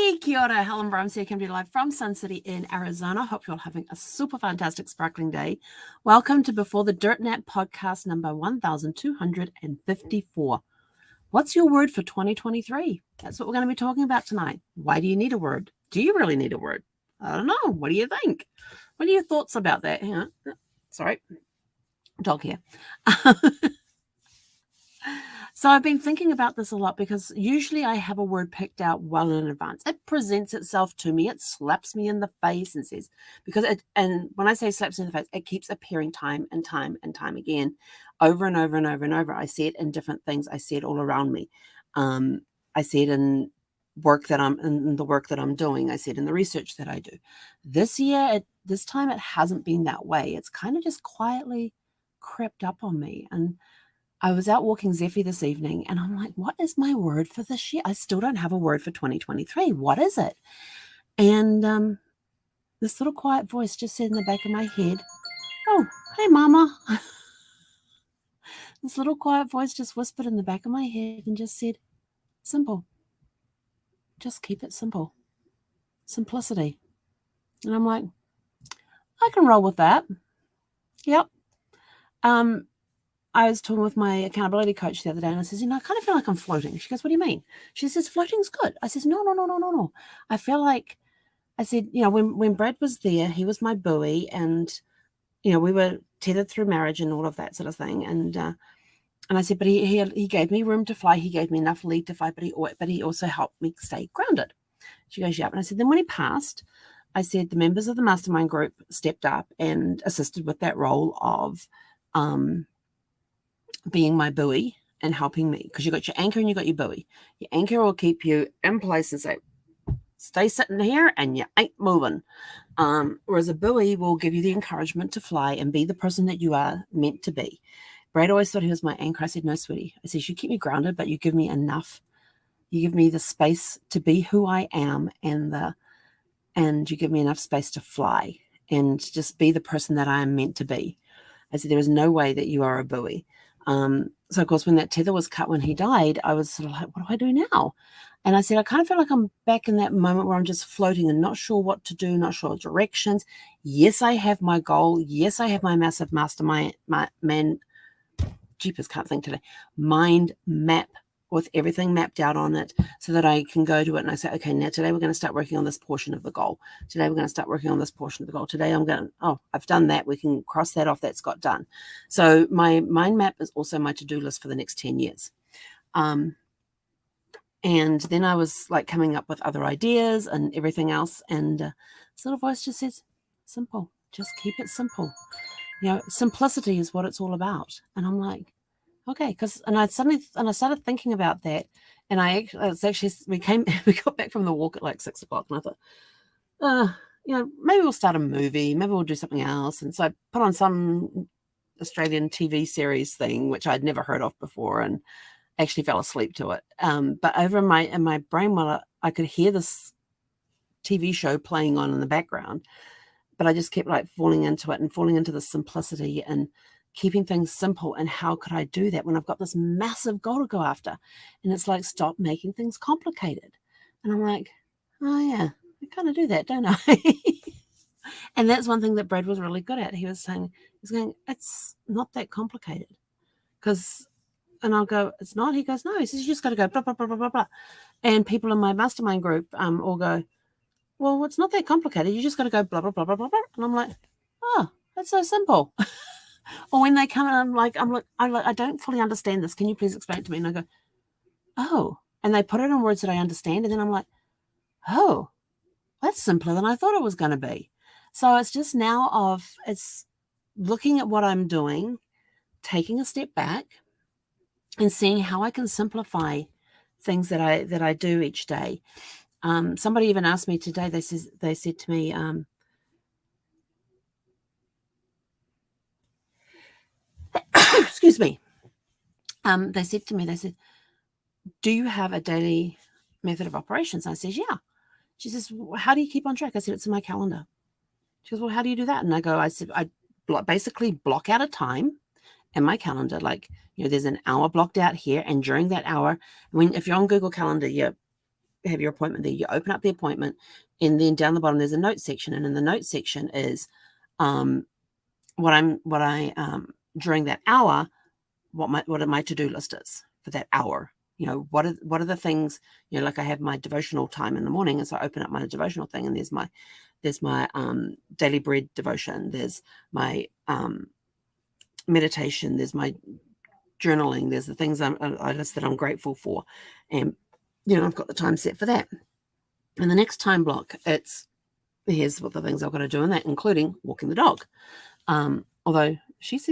Hey, kia ora, Helen Brahms here, coming to you live from Sun City in Arizona. Hope you're all having a super fantastic, sparkling day. Welcome to Before the Dirt Nap podcast number 1254. What's your word for 2023? That's what we're going to be talking about tonight. Why do you need a word? Do you really need a word? I don't know. What do you think? What are your thoughts about that? Hang on. Sorry, dog here. So I've been thinking about this a lot because usually I have a word picked out well in advance. It presents itself to me. It slaps me in the face and says, and when I say slaps me in the face, it keeps appearing time and time and time again, over and over and over and over. I see it in different things. I see it all around me. I see it in the work that I'm doing. I see it in the research that I do. This year, this time it hasn't been that way. It's kind of just quietly crept up on me. And I was out walking Zeffy this evening and I'm like, what is my word for this year? I still don't have a word for 2023. What is it? And this little quiet voice just said in the back of my head, oh, hey, mama. This little quiet voice just whispered in the back of my head and just said, simple. Just keep it simple. Simplicity. And I'm like, I can roll with that. Yep. I was talking with my accountability coach the other day and I says, I kind of feel like I'm floating. She goes, what do you mean? She says, floating's good. I says, no. I feel like, I said, when Brad was there, he was my buoy and, we were tethered through marriage and all of that sort of thing. And I said, but he gave me room to fly. He gave me enough lead to fly, but he also helped me stay grounded. She goes, yep. And I said, then when he passed, I said, the members of the mastermind group stepped up and assisted with that role of, being my buoy and helping me, because you got your anchor and you got your buoy. Your anchor will keep you in place and say, stay sitting here and you ain't moving. Whereas a buoy will give you the encouragement to fly and be the person that you are meant to be. Brad always thought he was my anchor. I said, no, sweetie. I said, you keep me grounded, but you give me enough. You give me the space to be who I am and you give me enough space to fly and just be the person that I am meant to be. I said, there is no way that you are a buoy. So, of course, when that tether was cut when he died, I was sort of like, what do I do now? And I said, I kind of feel like I'm back in that moment where I'm just floating and not sure what to do, not sure directions. Yes, I have my goal. Yes, I have my massive mastermind, jeepers, can't think today, mind map with everything mapped out on it so that I can go to it and I say, okay, now today we're going to start working on this portion of the goal. Today we're going to start working on this portion of the goal. Today I've done that. We can cross that off. That's got done. So my mind map is also my to-do list for the next 10 years. And then I was like coming up with other ideas and everything else. And this little voice just says, simple, just keep it simple. Simplicity is what it's all about. And I'm like, okay, I started thinking about that, and we got back from the walk at like 6:00, and I thought, maybe we'll start a movie, maybe we'll do something else, and so I put on some Australian TV series thing which I'd never heard of before, and actually fell asleep to it. But over in my brain, while I could hear this TV show playing on in the background, but I just kept like falling into it and falling into the simplicity and keeping things simple. And how could I do that when I've got this massive goal to go after? And it's like, stop making things complicated. And I'm like, oh yeah, I kind of do that, don't I? And that's one thing that Brad was really good at. He was going, it's not that complicated. And I'll go, it's not. He goes, no. He says, you just got to go blah, blah, blah, blah, blah, blah. And people in my mastermind group all go, well, it's not that complicated. You just got to go blah, blah, blah, blah, blah, blah. And I'm like, oh, that's so simple. Or when they come and I'm like, I don't fully understand this. Can you please explain it to me? And I go, oh. And they put it in words that I understand. And then I'm like, oh, that's simpler than I thought it was going to be. So it's just now it's looking at what I'm doing, taking a step back and seeing how I can simplify things that I do each day. Somebody even asked me today, they said to me, excuse me. They said to me, do you have a daily method of operations? I says, yeah. She says, well, how do you keep on track? I said, it's in my calendar. She goes, well, how do you do that? And I said, I basically block out a time in my calendar. Like, there's an hour blocked out here. And during that hour, if you're on Google Calendar, have your appointment there. You open up the appointment, and then down the bottom there's a note section, and in the note section is what I during that hour, what my to-do list is for that hour. What are the things, like I have my devotional time in the morning, and so I open up my devotional thing, and there's my daily bread devotion, there's my meditation, there's my journaling, there's the things I list that I'm grateful for, and I've got the time set for that. And the next time block, here's what the things I've got to do in that, including walking the dog. Although she's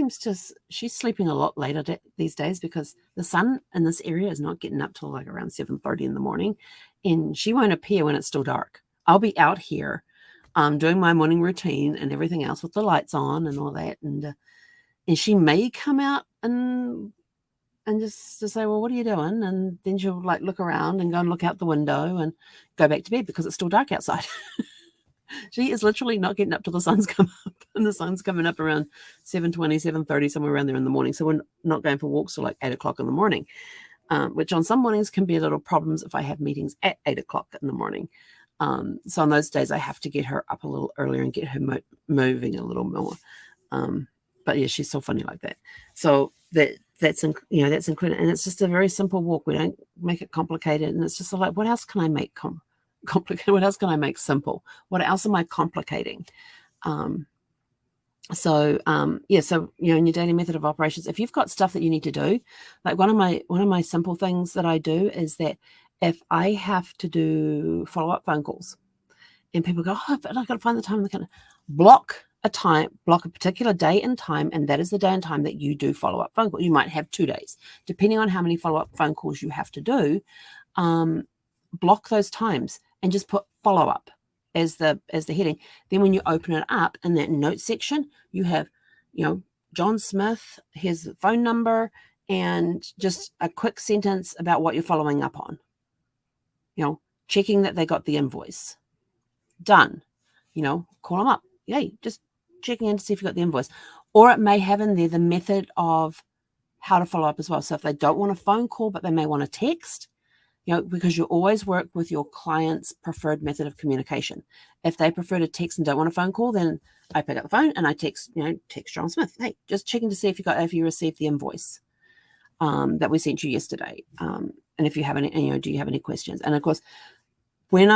sleeping a lot later these days, because the sun in this area is not getting up till like around 7:30 in the morning, and she won't appear when it's still dark. I'll be out here doing my morning routine and everything else with the lights on and all that, and she may come out and just to say, well, what are you doing? And then she'll like look around and go and look out the window and go back to bed because it's still dark outside. She is literally not getting up till the sun's come up, and the sun's coming up around 7:20, 7:30, somewhere around there in the morning. So we're not going for walks till like 8 o'clock in the morning, which on some mornings can be a little problems if I have meetings at 8 o'clock in the morning. So on those days, I have to get her up a little earlier and get her moving a little more. But yeah, she's so funny like that. So that's included, and it's just a very simple walk. We don't make it complicated, and it's just like, what else can I make complicated? What else can I make simple? What else am I complicating? So in your daily method of operations, if you've got stuff that you need to do, like one of my simple things that I do is that if I have to do follow-up phone calls, and people go, oh, but I've got to find the time, and kind of block a particular day and time, and that is the day and time that you do follow-up phone calls. You might have 2 days, depending on how many follow-up phone calls you have to do. Block those times and just put follow-up as the heading. Then when you open it up in that note section, you have, John Smith, his phone number, and just a quick sentence about what you're following up on. Checking that they got the invoice. Done. Call them up. Yay, just checking in to see if you got the invoice. Or it may have in there the method of how to follow up as well. So if they don't want a phone call, but they may want a text, because you always work with your client's preferred method of communication. If they prefer to text and don't want a phone call, then I pick up the phone and I text John Smith. Hey, just checking to see if you received the invoice that we sent you yesterday. And if you have any, do you have any questions? And of course, when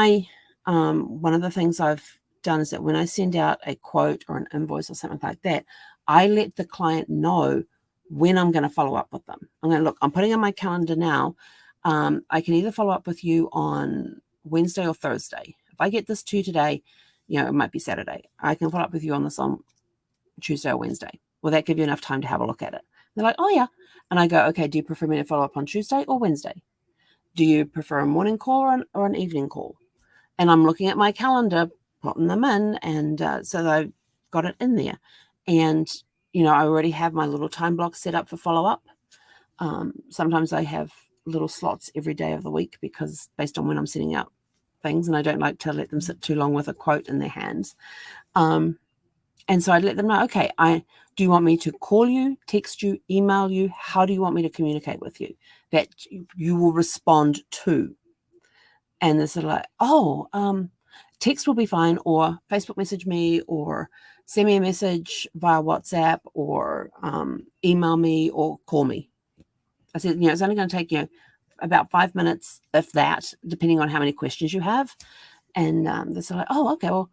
one of the things I've done is that when I send out a quote or an invoice or something like that, I let the client know when I'm going to follow up with them. I'm putting on my calendar now. I can either follow up with you on Wednesday or Thursday. If I get this to you today, it might be Saturday. I can follow up with you on this on Tuesday or Wednesday. Will that give you enough time to have a look at it? They're like, oh yeah. And I go, okay, do you prefer me to follow up on Tuesday or Wednesday? Do you prefer a morning call or an evening call? And I'm looking at my calendar, putting them in, and so I've got it in there. And, I already have my little time block set up for follow-up. Sometimes I have little slots every day of the week, because based on when I'm sending out things, and I don't like to let them sit too long with a quote in their hands. And so I'd let them know, okay, do you want me to call you, text you, email you? How do you want me to communicate with you that you will respond to? And they're sort of like, text will be fine, or Facebook message me, or send me a message via WhatsApp, or email me, or call me. I said, it's only going to take about 5 minutes, if that, depending on how many questions you have. And they're sort of like, oh, okay, well,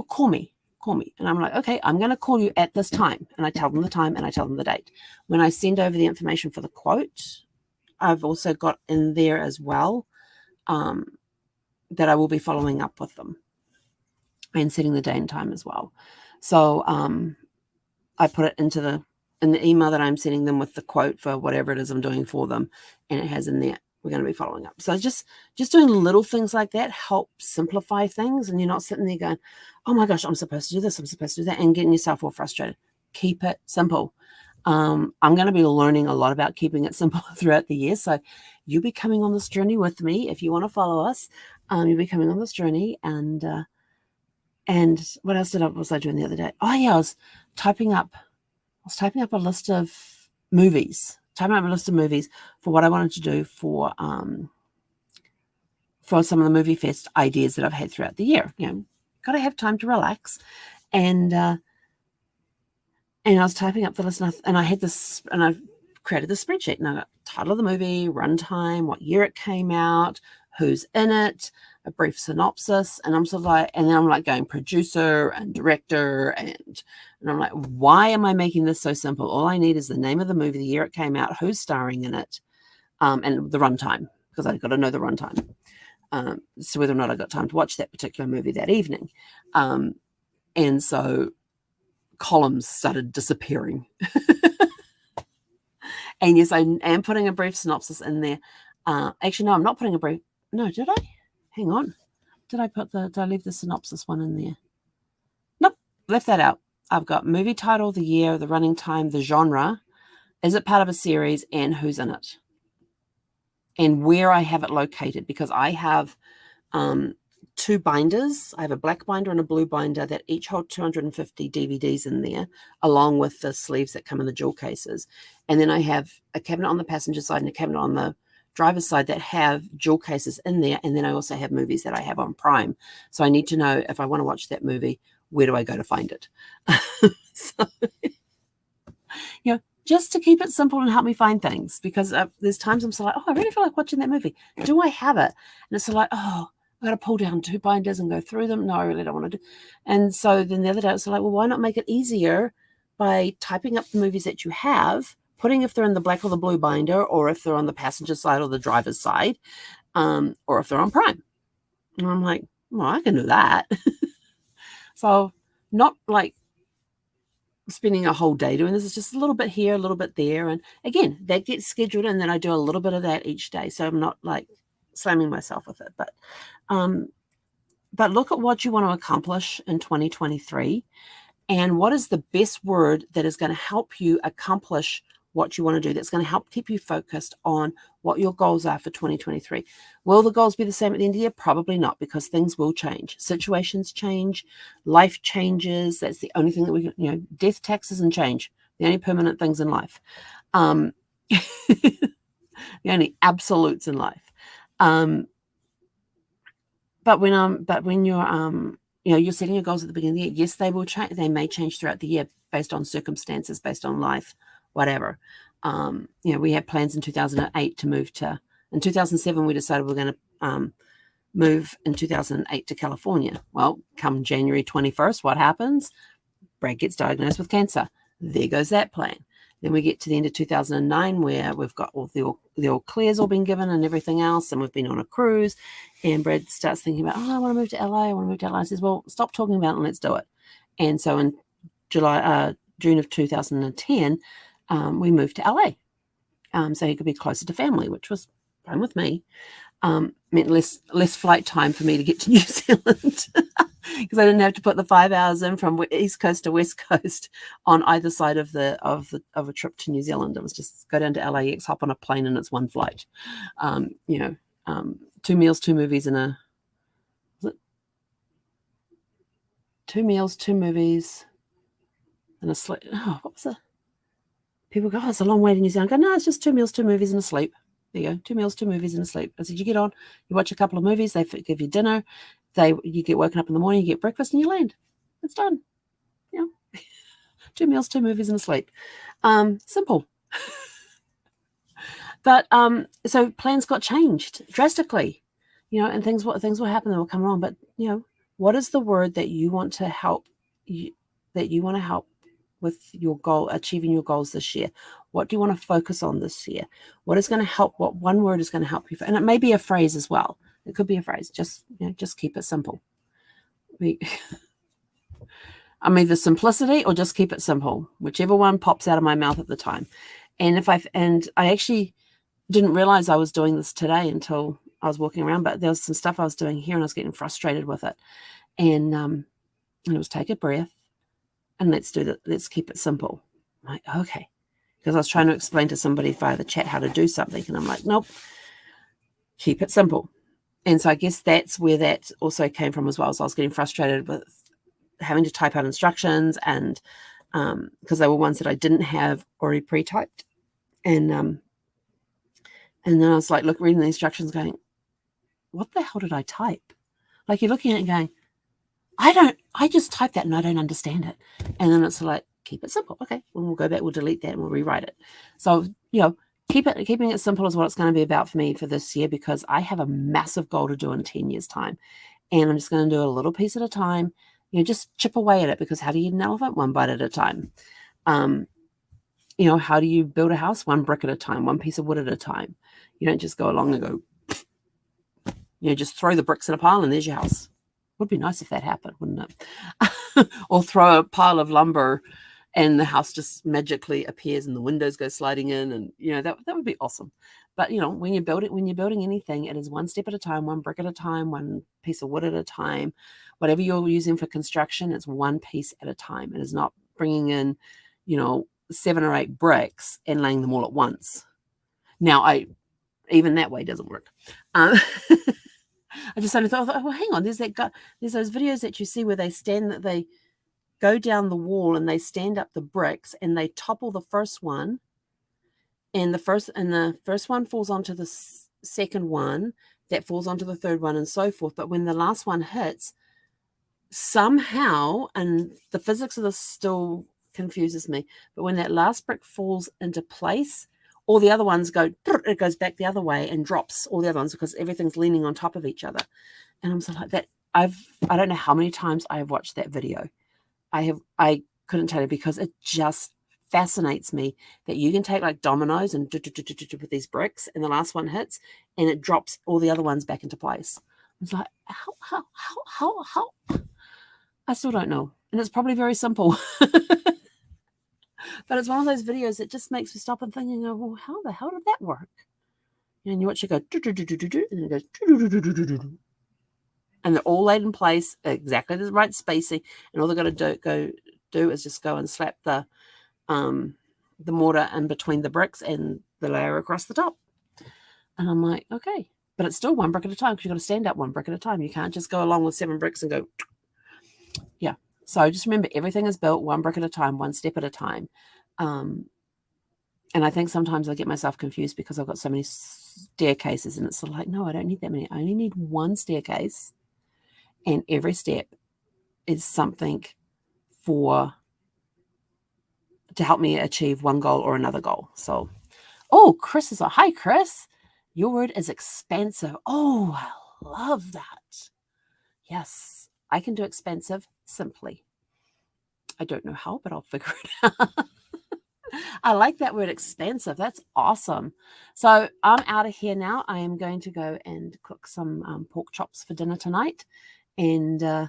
call me. And I'm like, okay, I'm going to call you at this time. And I tell them the time and I tell them the date. When I send over the information for the quote, I've also got in there as well that I will be following up with them and setting the day and time as well. So I put it in the email that I'm sending them with the quote for whatever it is I'm doing for them, and it has in there, we're going to be following up. So just doing little things like that help simplify things, and you're not sitting there going, oh my gosh, I'm supposed to do this, I'm supposed to do that, and getting yourself all frustrated. Keep it simple. I'm going to be learning a lot about keeping it simple throughout the year. So you'll be coming on this journey with me. If you want to follow us, you'll be coming on this journey. And what else was I doing the other day? Oh yeah, I was typing up a list of movies. For what I wanted to do for for some of the movie fest ideas that I've had throughout the year. Got to have time to relax. And I was typing up the list, and I had this, and I created the spreadsheet, and I got title of the movie, runtime, what year it came out, who's in it, a brief synopsis, and I'm sort of like, and then I'm like going producer and director, and I'm like, why am I making this so simple? All I need is the name of the movie, the year it came out, who's starring in it, and the runtime, because I've got to know the runtime. So whether or not I got time to watch that particular movie that evening. And so columns started disappearing. And yes, I am putting a brief synopsis in there. Actually, no, I'm not putting a brief. No, did I? Hang on. Did I leave the synopsis one in there? Nope, left that out. I've got movie title, the year, the running time, the genre, is it part of a series, and who's in it, and where I have it located, because I have two binders. I have a black binder and a blue binder that each hold 250 DVDs in there, along with the sleeves that come in the jewel cases. And then I have a cabinet on the passenger side and a cabinet on the driver's side that have jewel cases in there. And then I also have movies that I have on Prime. So I need to know, if I want to watch that movie, where do I go to find it? So, just to keep it simple and help me find things, because there's times I'm so like, oh, I really feel like watching that movie. Do I have it? And it's so like, oh, I got to pull down two binders and go through them. No, I really don't want to do. And so then the other day I was like, well, why not make it easier by typing up the movies that you have, putting if they're in the black or the blue binder, or if they're on the passenger side or the driver's side, or if they're on Prime. And I'm like, well, I can do that. So not like spending a whole day doing this. It's just a little bit here, a little bit there. And again, that gets scheduled, and then I do a little bit of that each day. So I'm not like slamming myself with it. But look at what you want to accomplish in 2023, and what is the best word that is going to help you accomplish what you want to do, that's going to help keep you focused on what your goals are for 2023. Will the goals be the same at the end of the year? Probably not, because things will change. Situations change. Life changes. That's the only thing that we can, death, taxes, and change. The only permanent things in life. The only absolutes in life. But when you're, you're setting your goals at the beginning of the year, yes, they will change. They may change throughout the year based on circumstances, based on life, whatever. We had plans in 2008 to move in 2007, we decided we're going to move in 2008 to California. Well, come January 21st, what happens? Brad gets diagnosed with cancer. There goes that plan. Then we get to the end of 2009, where we've got all the all clears all been given and everything else, and we've been on a cruise. And Brad starts thinking about, I want to move to LA. I want to move to LA. I says, well, stop talking about it and let's do it. And so in June of 2010, we moved to LA, so he could be closer to family, which was fine with me. Meant less flight time for me to get to New Zealand, because I didn't have to put the 5 hours in from East Coast to West Coast on either side of a trip to New Zealand. It was just go down to LAX, hop on a plane, and it's one flight. 2 meals, 2 movies, and 2 meals, 2 movies, and a sleep. Oh, what was it? People go, it's a long way to New Zealand. I go, no, it's just 2 meals, 2 movies, and a sleep. There you go, 2 meals, 2 movies, and a sleep. I said, you get on, you watch a couple of movies, they give you dinner, you get woken up in the morning, you get breakfast, and you land. It's done. 2 meals, 2 movies, and a sleep. Simple. But so plans got changed drastically, and things will happen that will come along. But what is the word that you want to help with your goal, achieving your goals this year? What do you want to focus on this year? What is going to help? What one word is going to help you? And it may be a phrase as well. It could be a phrase. Just keep it simple. I'm either simplicity or just keep it simple, whichever one pops out of my mouth at the time. And I actually didn't realize I was doing this today until I was walking around, but there was some stuff I was doing here and I was getting frustrated with it. And it was take a breath and let's keep it simple. I'm like, okay. Because I was trying to explain to somebody via the chat how to do something. And I'm like, nope, keep it simple. And so I guess that's where that also came from as well. So I was getting frustrated with having to type out instructions, and because they were ones that I didn't have already pre-typed. And then I was like, reading the instructions going, what the hell did I type? Like you're looking at it and going, I just typed that and I don't understand it. And then it's like, keep it simple. Okay, well, we'll go back, we'll delete that and we'll rewrite it. So, keeping it simple is what it's going to be about for me for this year, because I have a massive goal to do in 10 years' time. And I'm just going to do a little piece at a time, just chip away at it, because how do you eat an elephant? One bite at a time. How do you build a house? One brick at a time, one piece of wood at a time. You don't just go along and go, just throw the bricks in a pile and there's your house. Would be nice if that happened, wouldn't it? Or throw a pile of lumber and the house just magically appears and the windows go sliding in, and that would be awesome. But when you're building anything, it is one step at a time, one brick at a time, one piece of wood at a time. Whatever you're using for construction, it's one piece at a time. It is not bringing in 7 or 8 bricks and laying them all at once. Now, even that way doesn't work. I just suddenly thought, well, hang on, there's those videos that you see where they go down the wall and they stand up the bricks and they topple the first one, and the first one falls onto the second one, that falls onto the third one, and so forth. But when the last one hits, somehow, and the physics of this still confuses me, but when that last brick falls into place, all the other ones it goes back the other way and drops all the other ones, because everything's leaning on top of each other. And I'm so like that. I don't know how many times I have watched that video. I couldn't tell you, because it just fascinates me that you can take like dominoes and with these bricks, and the last one hits and it drops all the other ones back into place. It's like, how? I still don't know. And it's probably very simple. But it's one of those videos that just makes me stop and think and go, well, how the hell did that work? And you watch it go, and it goes, and they're all laid in place, exactly the right spacing. And all they're going to do is just go and slap the mortar in between the bricks and the layer across the top. And I'm like, okay. But it's still one brick at a time, because you've got to stand up one brick at a time. You can't just go along with 7 bricks and go, yeah. So just remember, everything is built one brick at a time, one step at a time. And I think sometimes I get myself confused because I've got so many staircases, and it's sort of like, no, I don't need that many. I only need one staircase, and every step is something to help me achieve one goal or another goal. So, Chris is hi, Chris. Your word is expansive. Oh, I love that. Yes, I can do expansive simply. I don't know how, but I'll figure it out. I like that word, expansive. That's awesome. So I'm out of here now. I am going to go and cook some pork chops for dinner tonight. And I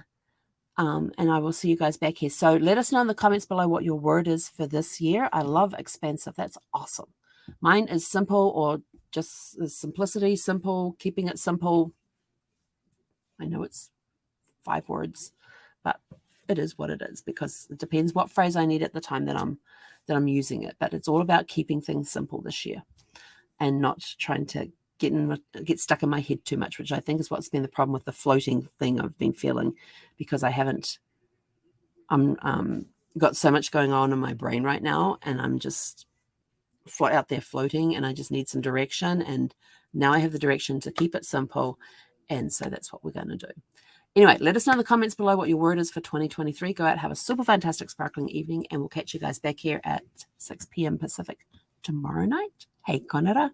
will see you guys back here. So let us know in the comments below what your word is for this year. I love expansive. That's awesome. Mine is simple, or just simplicity, simple, keeping it simple. I know it's 5 words, but it is what it is, because it depends what phrase I need at the time that I'm using it. But it's all about keeping things simple this year, and not trying to get stuck in my head too much, which I think is what's been the problem with the floating thing I've been feeling, because I'm got so much going on in my brain right now, and I'm just out there floating, and I just need some direction. And now I have the direction to keep it simple, and so that's what we're going to do. Anyway, let us know in the comments below what your word is for 2023. Go out, have a super fantastic sparkling evening, and we'll catch you guys back here at 6 p.m. Pacific tomorrow night. Hei konara.